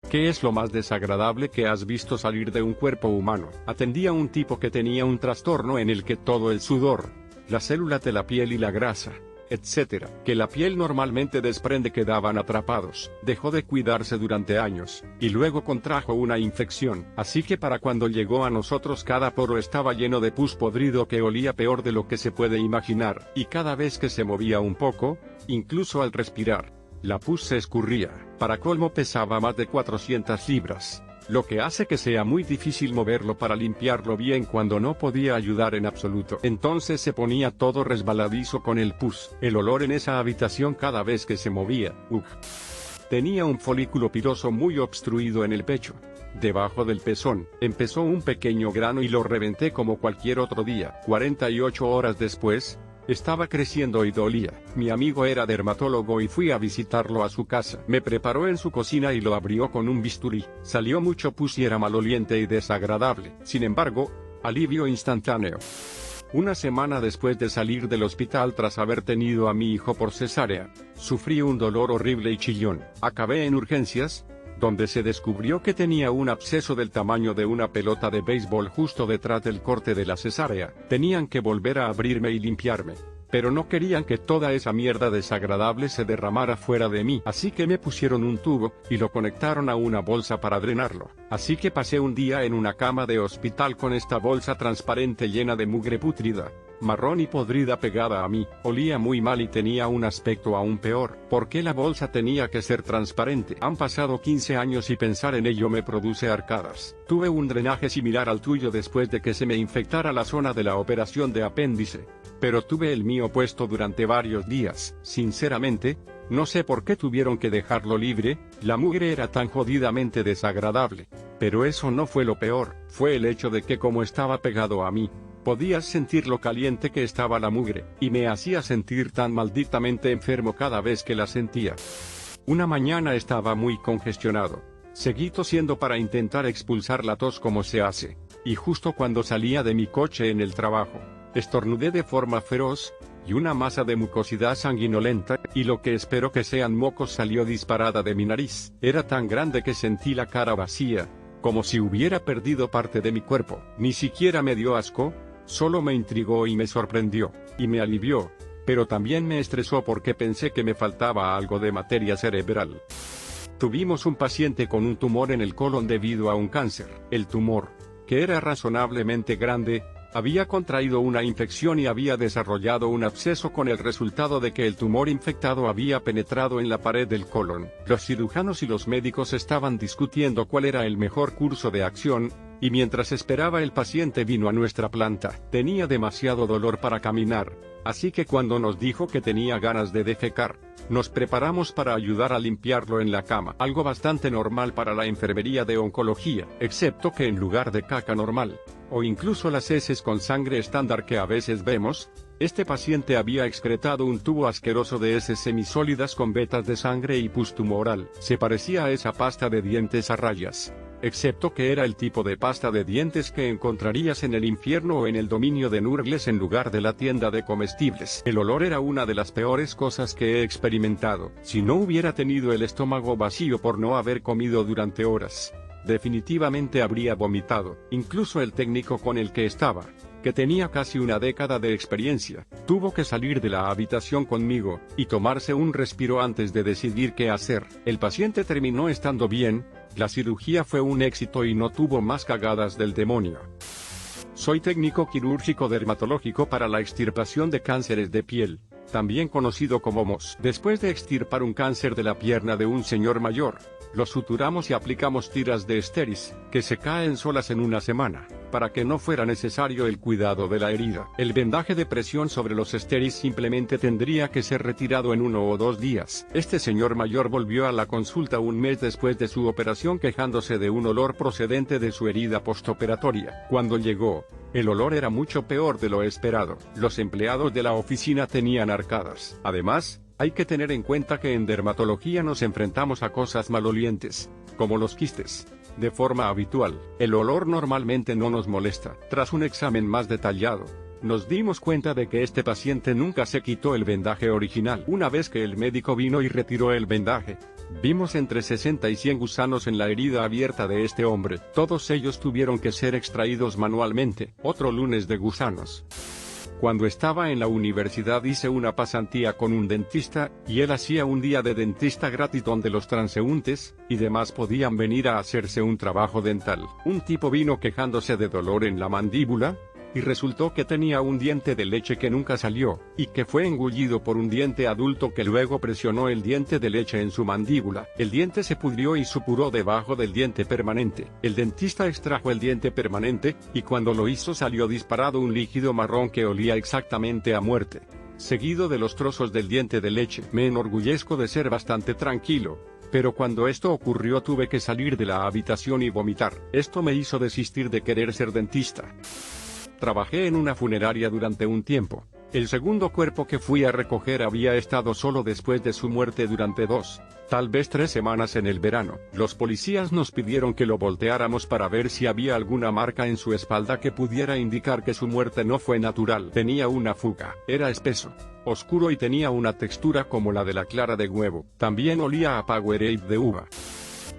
¿Qué es lo más desagradable que has visto salir de un cuerpo humano? Atendía a un tipo que tenía un trastorno en el que todo el sudor, las células de la piel y la grasa, etc., que la piel normalmente desprende quedaban atrapados. Dejó de cuidarse durante años, y luego contrajo una infección, así que para cuando llegó a nosotros cada poro estaba lleno de pus podrido que olía peor de lo que se puede imaginar, y cada vez que se movía un poco, incluso al respirar, la pus se escurría. Para colmo pesaba más de 400 libras. Lo que hace que sea muy difícil moverlo para limpiarlo bien cuando no podía ayudar en absoluto. Entonces se ponía todo resbaladizo con el pus. El olor en esa habitación cada vez que se movía. Tenía un folículo piloso muy obstruido en el pecho. Debajo del pezón, empezó un pequeño grano y lo reventé como cualquier otro día. 48 horas después, estaba creciendo y dolía. Mi amigo era dermatólogo y fui a visitarlo a su casa. Me preparó en su cocina y lo abrió con un bisturí. Salió mucho pus y era maloliente y desagradable. Sin embargo, alivio instantáneo. Una semana después de salir del hospital tras haber tenido a mi hijo por cesárea, sufrí un dolor horrible y chillón. Acabé en urgencias, donde se descubrió que tenía un absceso del tamaño de una pelota de béisbol justo detrás del corte de la cesárea. Tenían que volver a abrirme y limpiarme, pero no querían que toda esa mierda desagradable se derramara fuera de mí, así que me pusieron un tubo, y lo conectaron a una bolsa para drenarlo. Así que pasé un día en una cama de hospital con esta bolsa transparente llena de mugre pútrida, marrón y podrida pegada a mí. Olía muy mal y tenía un aspecto aún peor. ¿Por qué la bolsa tenía que ser transparente? Han pasado 15 años y pensar en ello me produce arcadas. Tuve un drenaje similar al tuyo después de que se me infectara la zona de la operación de apéndice, pero tuve el mío puesto durante varios días. Sinceramente, no sé por qué tuvieron que dejarlo libre, la mugre era tan jodidamente desagradable. Pero eso no fue lo peor, fue el hecho de que como estaba pegado a mí, podías sentir lo caliente que estaba la mugre, y me hacía sentir tan malditamente enfermo cada vez que la sentía. Una mañana estaba muy congestionado. Seguí tosiendo para intentar expulsar la tos como se hace, y justo cuando salía de mi coche en el trabajo, estornudé de forma feroz, y una masa de mucosidad sanguinolenta, y lo que espero que sean mocos salió disparada de mi nariz. Era tan grande que sentí la cara vacía, como si hubiera perdido parte de mi cuerpo. Ni siquiera me dio asco, solo me intrigó y me sorprendió, y me alivió, pero también me estresó porque pensé que me faltaba algo de materia cerebral. Tuvimos un paciente con un tumor en el colon debido a un cáncer. El tumor, que era razonablemente grande, había contraído una infección y había desarrollado un absceso con el resultado de que el tumor infectado había penetrado en la pared del colon. Los cirujanos y los médicos estaban discutiendo cuál era el mejor curso de acción, y mientras esperaba el paciente vino a nuestra planta. Tenía demasiado dolor para caminar, así que cuando nos dijo que tenía ganas de defecar, nos preparamos para ayudar a limpiarlo en la cama, algo bastante normal para la enfermería de oncología, excepto que en lugar de caca normal, o incluso las heces con sangre estándar que a veces vemos, este paciente había excretado un tubo asqueroso de heces semisólidas con vetas de sangre y pus tumoral. Se parecía a esa pasta de dientes a rayas, excepto que era el tipo de pasta de dientes que encontrarías en el infierno o en el dominio de Nurgles en lugar de la tienda de comestibles. El olor era una de las peores cosas que he experimentado. Si no hubiera tenido el estómago vacío por no haber comido durante horas, definitivamente habría vomitado. Incluso el técnico con el que estaba, que tenía casi una década de experiencia, tuvo que salir de la habitación conmigo, y tomarse un respiro antes de decidir qué hacer. El paciente terminó estando bien, la cirugía fue un éxito y no tuvo más cagadas del demonio. Soy técnico quirúrgico dermatológico para la extirpación de cánceres de piel, también conocido como MOS. Después de extirpar un cáncer de la pierna de un señor mayor, lo suturamos y aplicamos tiras de Steris, que se caen solas en una semana, para que no fuera necesario el cuidado de la herida. El vendaje de presión sobre los Steris simplemente tendría que ser retirado en 1 o 2 días. Este señor mayor volvió a la consulta un mes después de su operación quejándose de un olor procedente de su herida postoperatoria. Cuando llegó, el olor era mucho peor de lo esperado. Los empleados de la oficina tenían arcadas. Además, hay que tener en cuenta que en dermatología nos enfrentamos a cosas malolientes, como los quistes. De forma habitual, el olor normalmente no nos molesta. Tras un examen más detallado, nos dimos cuenta de que este paciente nunca se quitó el vendaje original. Una vez que el médico vino y retiró el vendaje, Vimos entre 60 y 100 gusanos en la herida abierta de este hombre. Todos ellos tuvieron que ser extraídos manualmente. Otro lunes de gusanos. Cuando estaba en la universidad hice una pasantía con un dentista, y él hacía un día de dentista gratis donde los transeúntes y demás podían venir a hacerse un trabajo dental. Un tipo vino quejándose de dolor en la mandíbula, y resultó que tenía un diente de leche que nunca salió, y que fue engullido por un diente adulto que luego presionó el diente de leche en su mandíbula. El diente se pudrió y supuró debajo del diente permanente. El dentista extrajo el diente permanente, y cuando lo hizo salió disparado un líquido marrón que olía exactamente a muerte, seguido de los trozos del diente de leche. Me enorgullezco de ser bastante tranquilo, pero cuando esto ocurrió tuve que salir de la habitación y vomitar. Esto me hizo desistir de querer ser dentista. Trabajé en una funeraria durante un tiempo. El segundo cuerpo que fui a recoger había estado solo después de su muerte durante 2, tal vez 3 semanas en el verano. Los policías nos pidieron que lo volteáramos para ver si había alguna marca en su espalda que pudiera indicar que su muerte no fue natural. Tenía una fuga. Era espeso, oscuro y tenía una textura como la de la clara de huevo. También olía a Powerade de uva.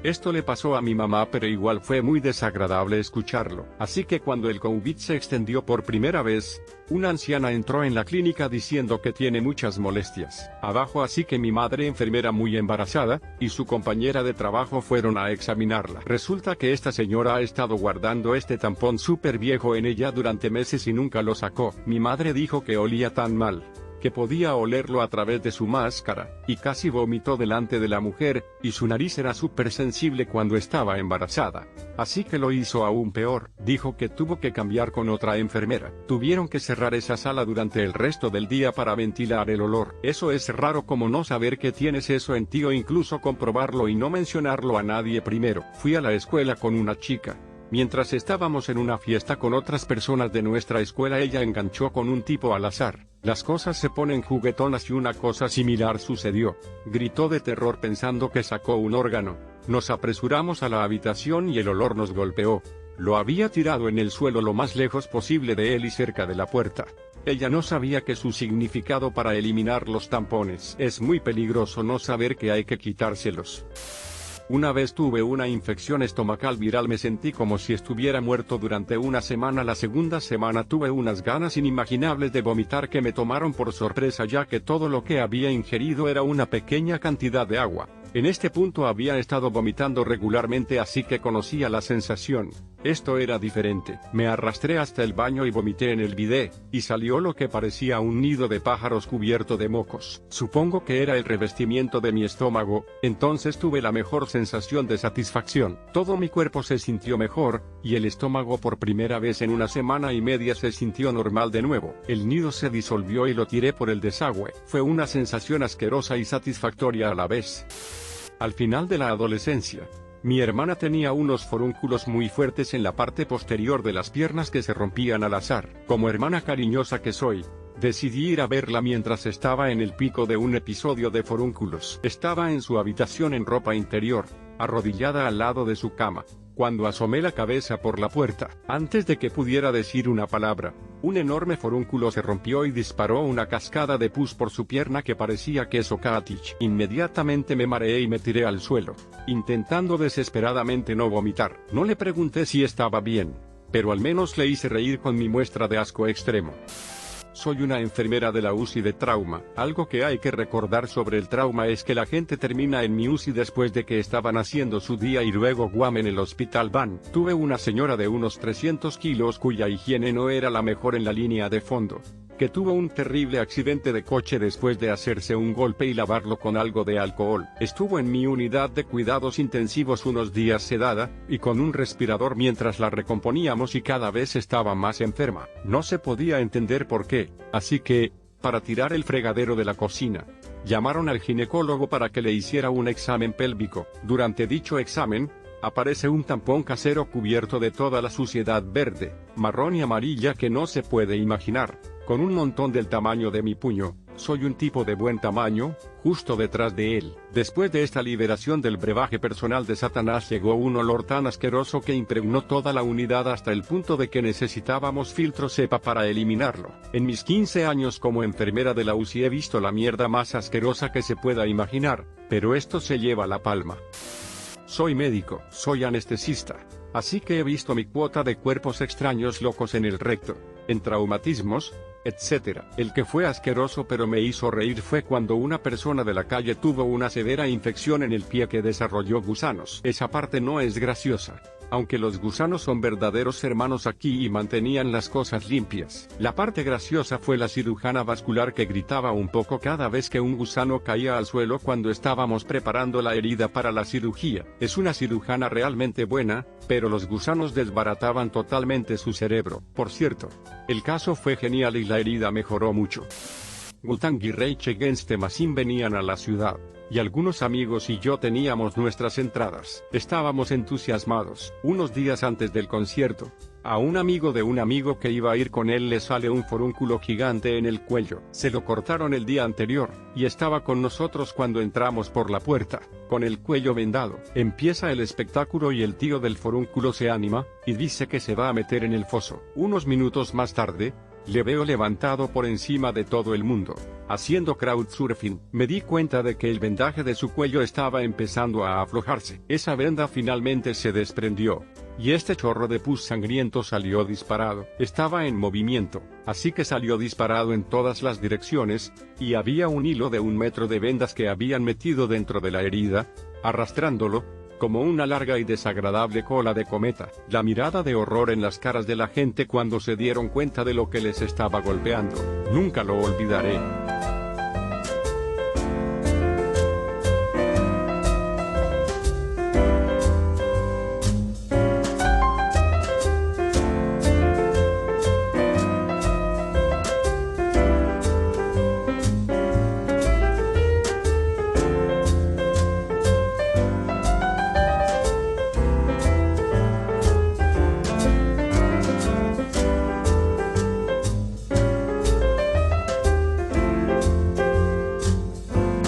Esto le pasó a mi mamá, pero igual fue muy desagradable escucharlo. Así que cuando el COVID se extendió por primera vez, una anciana entró en la clínica diciendo que tiene muchas molestias abajo, así que mi madre, enfermera muy embarazada, y su compañera de trabajo fueron a examinarla. Resulta que esta señora ha estado guardando este tampón súper viejo en ella durante meses y nunca lo sacó. Mi madre dijo que olía tan mal que podía olerlo a través de su máscara, y casi vomitó delante de la mujer, y su nariz era súper sensible cuando estaba embarazada. Así que lo hizo aún peor. Dijo que tuvo que cambiar con otra enfermera. Tuvieron que cerrar esa sala durante el resto del día para ventilar el olor. Eso es raro, como no saber que tienes eso en ti o incluso comprobarlo y no mencionarlo a nadie primero. Fui a la escuela con una chica. Mientras estábamos en una fiesta con otras personas de nuestra escuela, ella enganchó con un tipo al azar. Las cosas se ponen juguetonas y una cosa similar sucedió. Gritó de terror pensando que sacó un órgano. Nos apresuramos a la habitación y el olor nos golpeó. Lo había tirado en el suelo lo más lejos posible de él y cerca de la puerta. Ella no sabía que su significado para eliminar los tampones es muy peligroso no saber que hay que quitárselos. Una vez tuve una infección estomacal viral, me sentí como si estuviera muerto durante una semana. La segunda semana tuve unas ganas inimaginables de vomitar que me tomaron por sorpresa, ya que todo lo que había ingerido era una pequeña cantidad de agua. En este punto había estado vomitando regularmente, así que conocía la sensación. Esto era diferente. Me arrastré hasta el baño y vomité en el bidé, y salió lo que parecía un nido de pájaros cubierto de mocos. Supongo que era el revestimiento de mi estómago. Entonces tuve la mejor sensación de satisfacción. Todo mi cuerpo se sintió mejor, y el estómago por primera vez en una semana y media se sintió normal de nuevo. El nido se disolvió y lo tiré por el desagüe. Fue una sensación asquerosa y satisfactoria a la vez. Al final de la adolescencia, mi hermana tenía unos forúnculos muy fuertes en la parte posterior de las piernas que se rompían al azar. Como hermana cariñosa que soy, decidí ir a verla mientras estaba en el pico de un episodio de forúnculos. Estaba en su habitación en ropa interior, arrodillada al lado de su cama, cuando asomé la cabeza por la puerta. Antes de que pudiera decir una palabra, un enorme forúnculo se rompió y disparó una cascada de pus por su pierna que parecía queso cottage. Inmediatamente me mareé y me tiré al suelo, intentando desesperadamente no vomitar. No le pregunté si estaba bien, pero al menos le hice reír con mi muestra de asco extremo. Soy una enfermera de la UCI de trauma. Algo que hay que recordar sobre el trauma es que la gente termina en mi UCI después de que estaban haciendo su día y luego guam en el hospital van. Tuve una señora de unos 300 kilos cuya higiene no era la mejor en la línea de fondo, que tuvo un terrible accidente de coche después de hacerse un golpe y lavarlo con algo de alcohol. Estuvo en mi unidad de cuidados intensivos unos días sedada, y con un respirador mientras la recomponíamos, y cada vez estaba más enferma. No se podía entender por qué, así que, para tirar el fregadero de la cocina, llamaron al ginecólogo para que le hiciera un examen pélvico. Durante dicho examen, aparece un tampón casero cubierto de toda la suciedad verde, marrón y amarilla que no se puede imaginar, con un montón del tamaño de mi puño, Soy un tipo de buen tamaño, justo detrás de él. Después de esta liberación del brebaje personal de Satanás llegó un olor tan asqueroso que impregnó toda la unidad hasta el punto de que necesitábamos filtro cepa para eliminarlo. En mis 15 años como enfermera de la UCI he visto la mierda más asquerosa que se pueda imaginar, pero esto se lleva la palma. Soy médico, soy anestesista, así que he visto mi cuota de cuerpos extraños locos en el recto, en traumatismos, etc. El que fue asqueroso pero me hizo reír fue cuando una persona de la calle tuvo una severa infección en el pie que desarrolló gusanos. Esa parte no es graciosa, aunque los gusanos son verdaderos hermanos aquí y mantenían las cosas limpias. La parte graciosa fue la cirujana vascular que gritaba un poco cada vez que un gusano caía al suelo cuando estábamos preparando la herida para la cirugía. Es una cirujana realmente buena, pero los gusanos desbarataban totalmente su cerebro. Por cierto, el caso fue genial y la herida mejoró mucho. Wu-Tang y Rage Against the Machine venían a la ciudad, y algunos amigos y yo teníamos nuestras entradas. Estábamos entusiasmados. Unos días antes del concierto, a un amigo de un amigo que iba a ir con él le sale un forúnculo gigante en el cuello. Se lo cortaron el día anterior, y estaba con nosotros cuando entramos por la puerta, con el cuello vendado. Empieza el espectáculo y el tío del forúnculo se anima, y dice que se va a meter en el foso. Unos minutos más tarde, le veo levantado por encima de todo el mundo, haciendo crowdsurfing. Me di cuenta de que el vendaje de su cuello estaba empezando a aflojarse. Esa venda finalmente se desprendió, y este chorro de pus sangriento salió disparado. Estaba en movimiento, así que salió disparado en todas las direcciones, y había un hilo de 1 metro de vendas que habían metido dentro de la herida, arrastrándolo, como una larga y desagradable cola de cometa. La mirada de horror en las caras de la gente cuando se dieron cuenta de lo que les estaba golpeando. Nunca lo olvidaré.